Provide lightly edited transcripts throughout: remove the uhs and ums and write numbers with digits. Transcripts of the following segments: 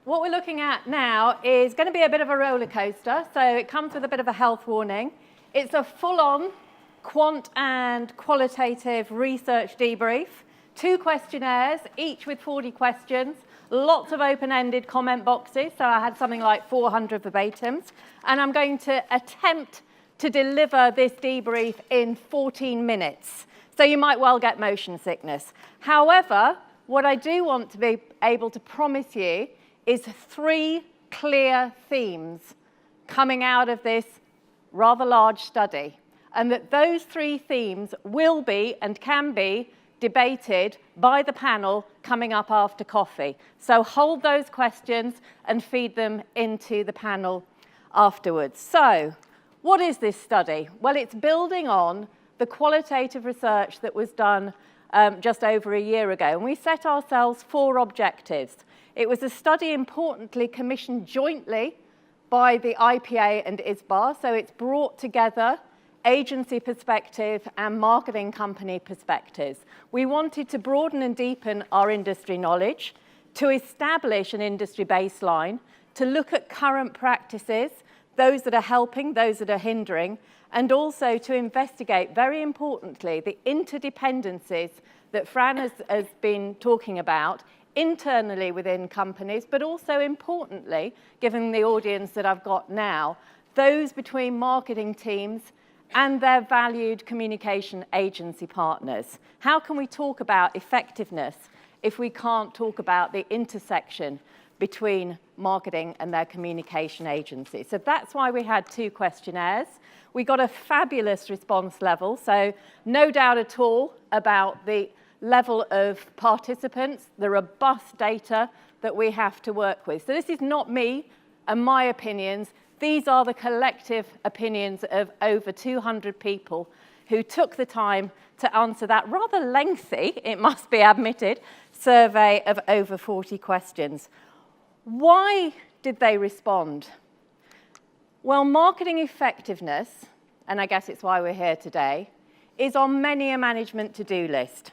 What we're looking at now is going to be a bit of a roller coaster, so it comes with a bit of a health warning. It's a full-on quant and qualitative research debrief, 2 questionnaires, each with 40 questions, lots of open-ended comment boxes, so I had something like 400 verbatims, and I'm going to attempt to deliver this debrief in 14 minutes. So you might well get motion sickness. However, what I do want to be able to promise you is 3 clear themes coming out of this rather large study, and that those 3 themes will be and can be debated by the panel coming up after coffee. So hold those questions and feed them into the panel afterwards. So what is this study? Well, it's building on the qualitative research that was done just over a year ago, and we set ourselves 4 objectives. It was a study importantly commissioned jointly by the IPA and ISBA, so it's brought together agency perspective and marketing company perspectives. We wanted to broaden and deepen our industry knowledge, to establish an industry baseline, to look at current practices, those that are helping, those that are hindering, and also to investigate, very importantly, the interdependencies that Fran has been talking about internally within companies, but also importantly, given the audience that I've got now, those between marketing teams and their valued communication agency partners. How can we talk about effectiveness if we can't talk about the intersection between marketing and their communication agency? So that's why we had 2 questionnaires. We got a fabulous response level, so no doubt at all about the level of participants, the robust data that we have to work with. So this is not me and my opinions. These are the collective opinions of over 200 people who took the time to answer that rather lengthy, it must be admitted, survey of over 40 questions. Why did they respond? Well, marketing effectiveness, and I guess it's why we're here today, is on many a management to-do list.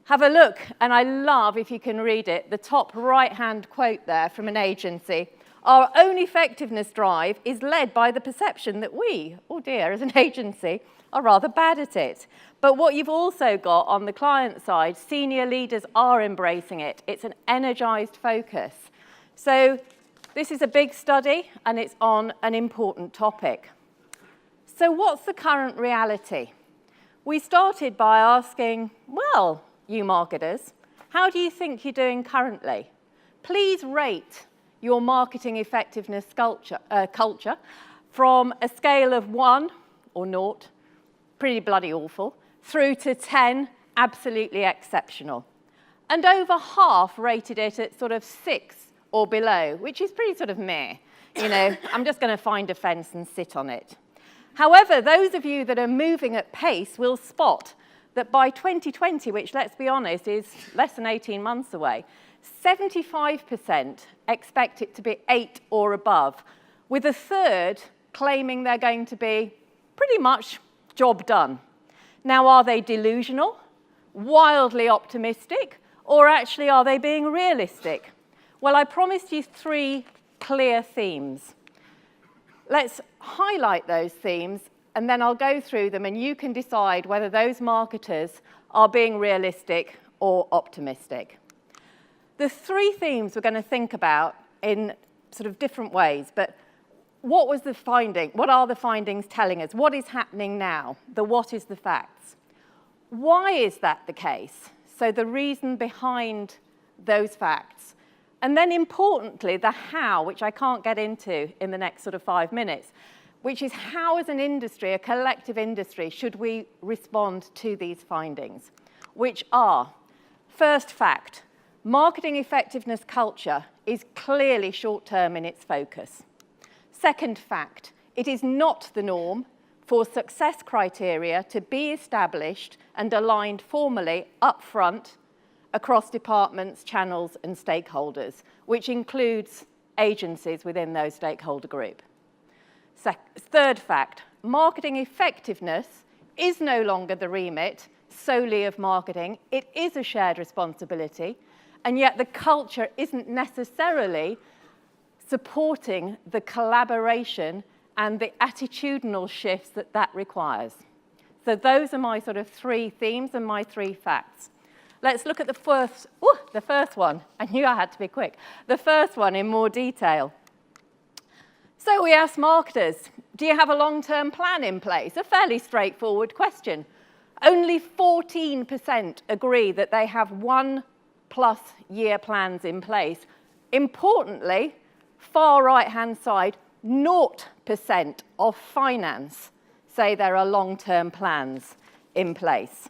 Have a look, and I love, if you can read it, the top right-hand quote there from an agency. Our own effectiveness drive is led by the perception that we, oh dear, as an agency, are rather bad at it. But what you've also got on the client side, senior leaders are embracing it. It's an energized focus. So this is a big study, and it's on an important topic. So what's the current reality? We started by asking, well, you marketers, how do you think you're doing currently? Please rate your marketing effectiveness culture from a scale of 1 or 0, pretty bloody awful, through to 10, absolutely exceptional. And over half rated it at sort of 6 or below, which is pretty sort of meh. You know, I'm just going to find a fence and sit on it. However, those of you that are moving at pace will spot that by 2020, which let's be honest is less than 18 months away, 75% expect it to be 8 or above, with a third claiming they're going to be pretty much job done. Now, are they delusional, wildly optimistic, or actually are they being realistic? Well, I promised you 3 clear themes. Let's highlight those themes, and then I'll go through them, and you can decide whether those marketers are being realistic or optimistic. The 3 themes we're going to think about in sort of different ways, but what was the finding? What are the findings telling us? What is happening now? The what is the facts? Why is that the case? So the reason behind those facts. And then importantly, the how, which I can't get into in the next sort of 5 minutes, which is how as an industry, a collective industry, should we respond to these findings, which are, first fact, marketing effectiveness culture is clearly short-term in its focus. Second fact, it is not the norm for success criteria to be established and aligned formally upfront across departments, channels, and stakeholders, which includes agencies within those stakeholder group. Third fact, marketing effectiveness is no longer the remit solely of marketing. It is a shared responsibility, and yet the culture isn't necessarily supporting the collaboration and the attitudinal shifts that that requires. So those are my sort of 3 themes and my 3 facts. Let's look at the first one. I knew I had to be quick. The first one in more detail. So we asked marketers, do you have a long-term plan in place? A fairly straightforward question. Only 14% agree that they have 1+ year plans in place. Importantly, far right-hand side, 0% of finance say there are long-term plans in place.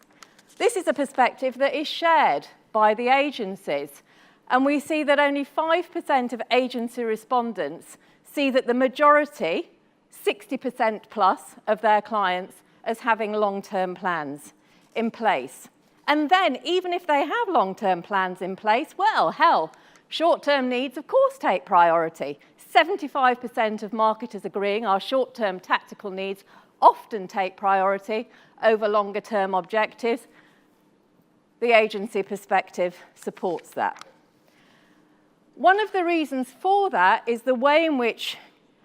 This is a perspective that is shared by the agencies, and we see that only 5% of agency respondents see that the majority, 60% plus of their clients, as having long-term plans in place. And then, even if they have long-term plans in place, well, hell, short-term needs, of course, take priority. 75% of marketers agreeing our short-term tactical needs often take priority over longer-term objectives. The agency perspective supports that. One of the reasons for that is the way in which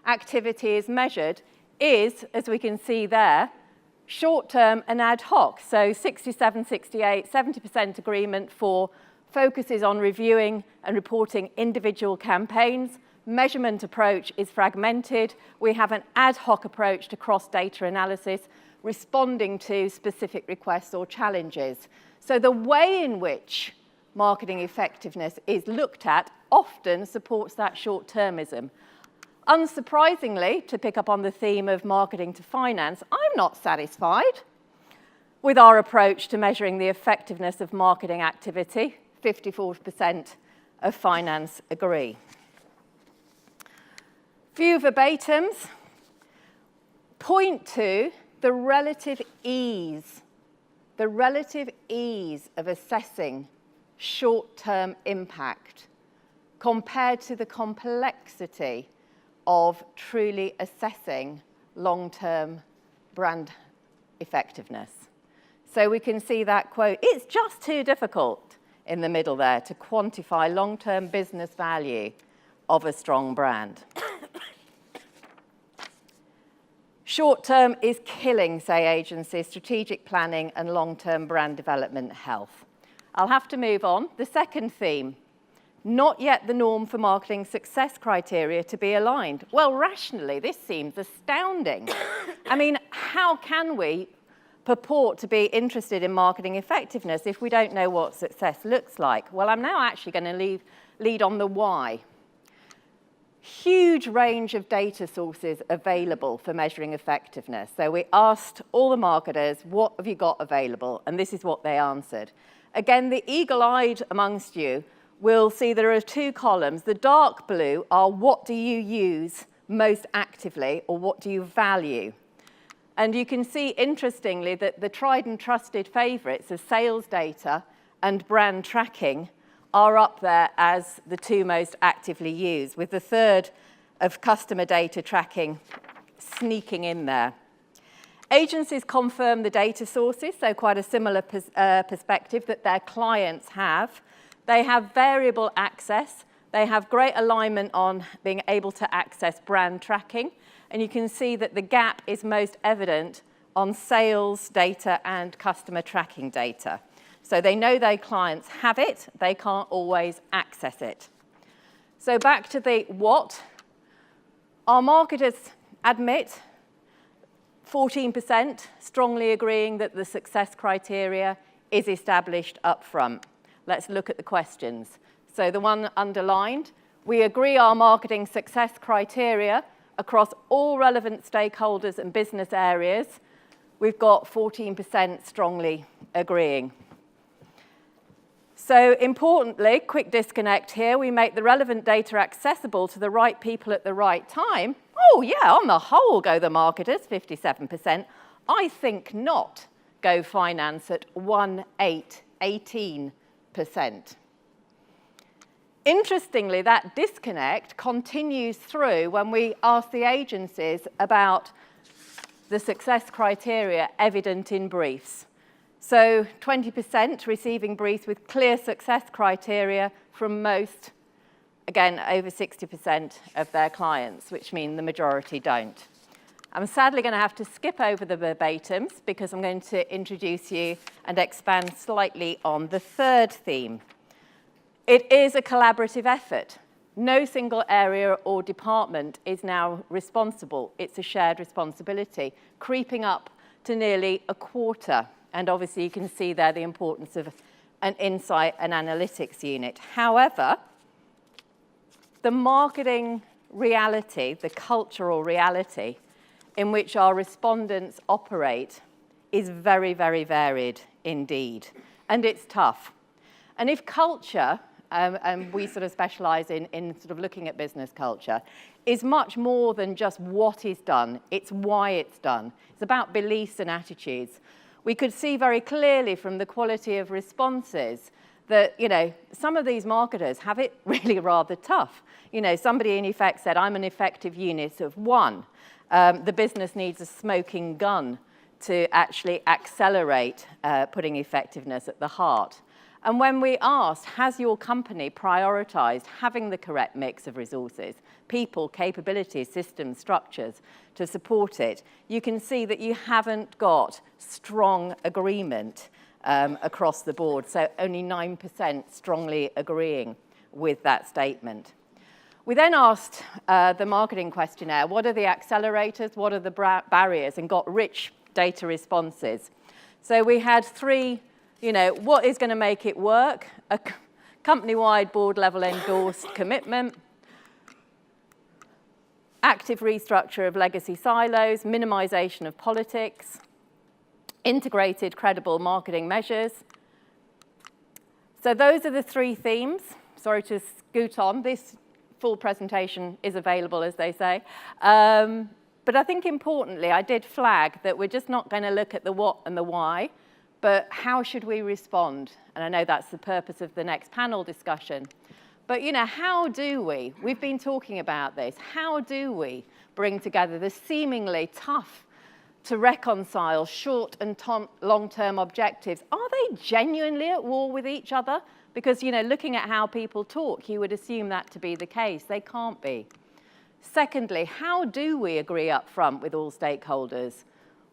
activity is measured is, as we can see there, short-term and ad hoc. So 67, 68, 70% agreement for focuses on reviewing and reporting individual campaigns. Measurement approach is fragmented. We have an ad hoc approach to cross-data analysis, responding to specific requests or challenges. So the way in which marketing effectiveness is looked at often supports that short-termism. Unsurprisingly, to pick up on the theme of marketing to finance, I'm not satisfied with our approach to measuring the effectiveness of marketing activity. 54% of finance agree. Few verbatims point to the relative ease of assessing short-term impact compared to the complexity of truly assessing long-term brand effectiveness. So we can see that quote, it's just too difficult in the middle there to quantify long-term business value of a strong brand. Short-term is killing, say agencies, strategic planning and long-term brand development health. I'll have to move on. The second theme, not yet the norm for marketing success criteria to be aligned. Well, rationally, this seems astounding. I mean, how can we purport to be interested in marketing effectiveness if we don't know what success looks like? Well, I'm now actually going to lead on the why. Huge range of data sources available for measuring effectiveness. So we asked all the marketers, what have you got available? And this is what they answered. Again, the eagle-eyed amongst you will see there are 2 columns. The dark blue are what do you use most actively or what do you value? And you can see, interestingly, that the tried and trusted favourites of sales data and brand tracking are up there as the 2 most actively used, with the third of customer data tracking sneaking in there. Agencies confirm the data sources, so quite a similar perspective that their clients have. They have variable access. They have great alignment on being able to access brand tracking. And you can see that the gap is most evident on sales data and customer tracking data. So they know their clients have it, they can't always access it. So back to the what. Our marketers admit 14% strongly agreeing that the success criteria is established up front. Let's look at the questions. So the one underlined, we agree our marketing success criteria across all relevant stakeholders and business areas. We've got 14% strongly agreeing. So importantly, quick disconnect here, we make the relevant data accessible to the right people at the right time. Oh yeah, on the whole go the marketers, 57%. I think not, go finance at 18%. Interestingly, that disconnect continues through when we ask the agencies about the success criteria evident in briefs. So 20% receiving briefs with clear success criteria from most, again, over 60% of their clients, which mean the majority don't. I'm sadly going to have to skip over the verbatims because I'm going to introduce you and expand slightly on the third theme. It is a collaborative effort. No single area or department is now responsible. It's a shared responsibility, creeping up to nearly a quarter. And obviously, you can see there the importance of an insight and analytics unit. However, the marketing reality, the cultural reality in which our respondents operate is very, very varied indeed. And it's tough. And if culture, and we sort of specialize in sort of looking at business culture, is much more than just what is done, it's why it's done. It's about beliefs and attitudes. We could see very clearly from the quality of responses that, some of these marketers have it really rather tough. Somebody in effect said, I'm an effective unit of one. The business needs a smoking gun to actually accelerate putting effectiveness at the heart. And when we asked, has your company prioritized having the correct mix of resources, people, capabilities, systems, structures to support it, you can see that you haven't got strong agreement across the board. So only 9% strongly agreeing with that statement. We then asked the marketing questionnaire, what are the accelerators, what are the barriers, and got rich data responses. So we had three, what is going to make it work? A company-wide board-level endorsed commitment, active restructure of legacy silos, minimization of politics, integrated credible marketing measures. So those are the three themes. Sorry to scoot on. This full presentation is available, as they say. But I think importantly, I did flag that we're just not going to look at the what and the why, but how should we respond? And I know that's the purpose of the next panel discussion. But, how do we? We've been talking about this. How do we bring together the seemingly tough to reconcile short and long-term objectives? Are they genuinely at war with each other? Because, looking at how people talk, you would assume that to be the case. They can't be. Secondly, how do we agree up front with all stakeholders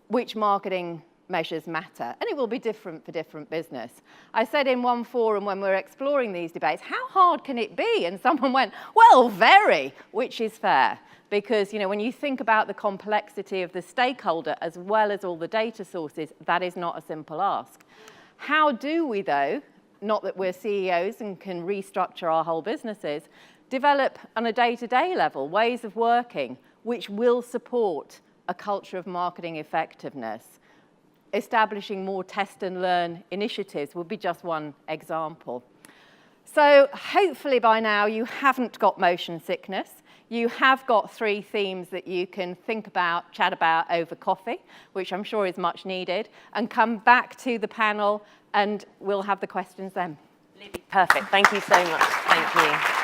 which marketing measures matter? And it will be different for different business. I said in one forum when we were exploring these debates, how hard can it be? And someone went, well, very, which is fair. Because, when you think about the complexity of the stakeholder as well as all the data sources, that is not a simple ask. How do we, though, not that we're CEOs and can restructure our whole businesses, develop on a day-to-day level ways of working which will support a culture of marketing effectiveness? Establishing more test and learn initiatives would be just one example. So hopefully by now you haven't got motion sickness. You have got three themes that you can think about, chat about over coffee, which I'm sure is much needed, and come back to the panel and we'll have the questions then. Perfect. Thank you so much. Thank you.